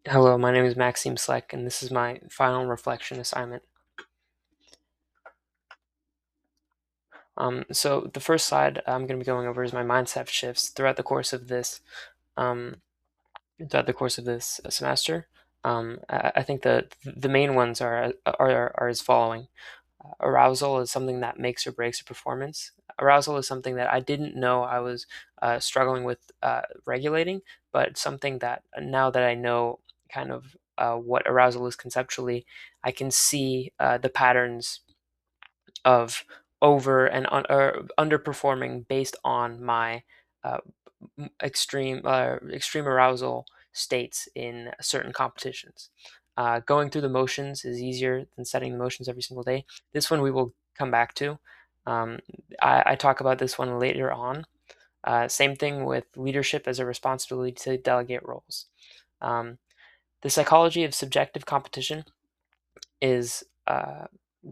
Hello, my name is Maxime Sleck, and this is my final reflection assignment. So the first slide I'm going to be going over is my mindset shifts throughout the course of this um, semester. I think the main ones are as following. Arousal is something that makes or breaks a performance. Arousal is something that I didn't know I was struggling with regulating, but something that now that I know kind of what arousal is conceptually, I can see the patterns of over and or underperforming based on my uh, extreme arousal states in certain competitions. Going through the motions is easier than setting the motions every single day. This one we will come back to. Um, I talk about this one later on. Same thing with leadership as a responsibility to delegate roles. Um, the psychology of subjective competition is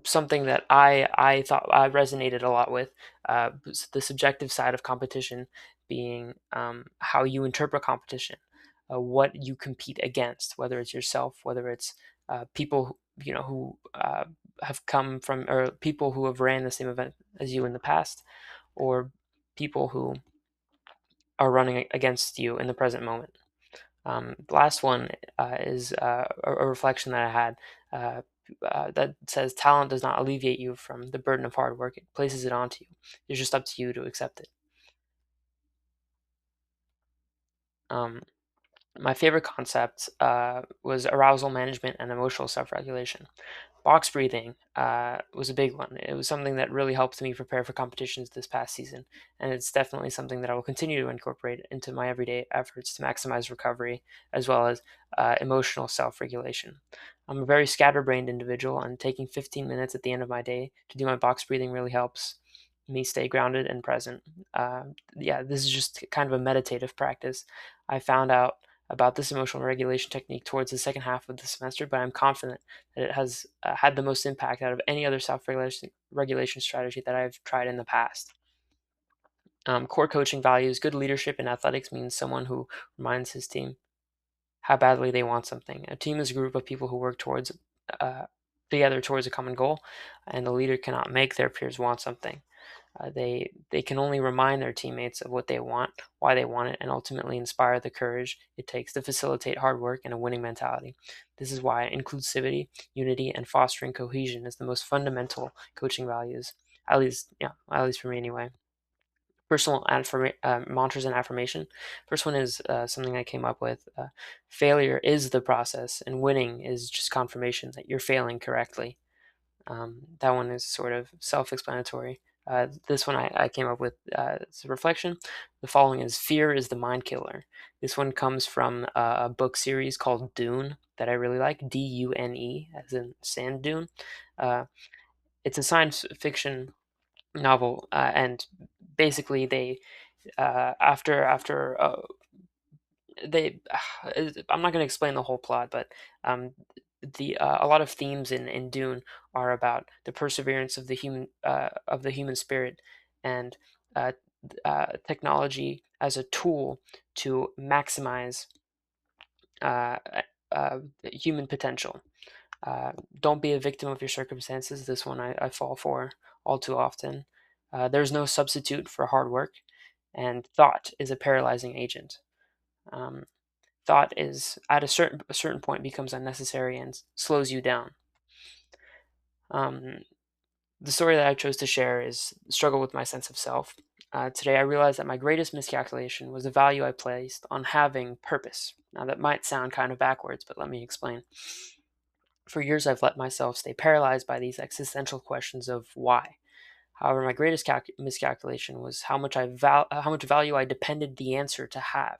something that I thought I resonated a lot with. The subjective side of competition being how you interpret competition, what you compete against, whether it's yourself, whether it's people who have come from, or people who have ran the same event as you in the past, or people who are running against you in the present moment. The last one is a reflection that I had that says talent does not alleviate you from the burden of hard work. It places it onto you. It's just up to you to accept it. Um, my favorite concept was arousal management and emotional self-regulation. Box breathing was a big one. It was something that really helped me prepare for competitions this past season, and it's definitely something that I will continue to incorporate into my everyday efforts to maximize recovery as well as emotional self-regulation. I'm a very scatterbrained individual, and taking 15 minutes at the end of my day to do my box breathing really helps me stay grounded and present. Yeah, this is just kind of a meditative practice. I found out about this emotional regulation technique towards the second half of the semester, but I'm confident that it has had the most impact out of any other self-regulation strategy that I've tried in the past. Core coaching values. Good leadership in athletics means someone who reminds his team how badly they want something. A team is a group of people who work uh, together towards a common goal, and the leader cannot make their peers want something. They can only remind their teammates of what they want, why they want it, and ultimately inspire the courage it takes to facilitate hard work and a winning mentality. This is why inclusivity, unity, and fostering cohesion is the most fundamental coaching values. At least for me anyway. Personal mantras and affirmation. First one is something I came up with. Failure is the process, and winning is just confirmation that you're failing correctly. That one is sort of self-explanatory. This one I came up with as a reflection. The following is fear is the mind killer. This one comes from a book series called Dune that I really like, Dune, as in sand dune. Uh, it's a science fiction novel, and basically after they I'm not going to explain the whole plot, but um, the a lot of themes in Dune are about the perseverance of the human spirit and uh, technology as a tool to maximize uh, human potential. Don't be a victim of your circumstances. This one I fall for all too often. There's no substitute for hard work, and thought is a paralyzing agent. Um, Thought is at a certain point becomes unnecessary and slows you down. Um, the story that I chose to share is struggle with my sense of self. Today, I realized that my greatest miscalculation was the value I placed on having purpose. Now, that might sound kind of backwards, but let me explain. For years, I've let myself stay paralyzed by these existential questions of why. However, my greatest miscalculation was how much value I depended the answer to have.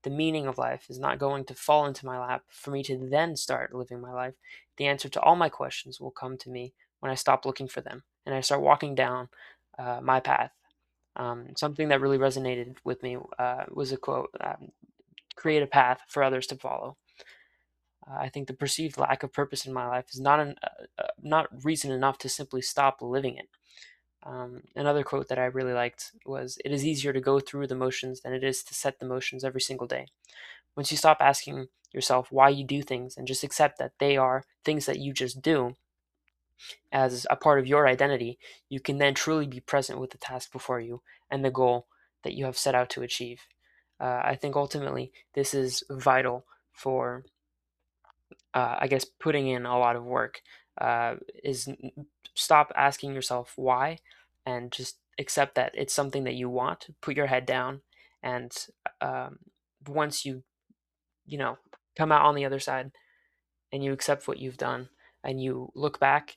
The meaning of life is not going to fall into my lap for me to then start living my life. The answer to all my questions will come to me when I stop looking for them and I start walking down my path. Something that really resonated with me was a quote: "Create a path for others to follow." I think the perceived lack of purpose in my life is not reason enough to simply stop living it. Another quote that I really liked was, "It is easier to go through the motions than it is to set the motions every single day." Once you stop asking yourself why you do things and just accept that they are things that you just do as a part of your identity, you can then truly be present with the task before you and the goal that you have set out to achieve. I think ultimately this is vital for, I guess, putting in a lot of work. Is stop asking yourself why and just accept that it's something that you want. Put your head down, and um, once you know come out on the other side and you accept what you've done and you look back,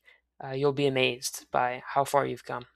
you'll be amazed by how far you've come.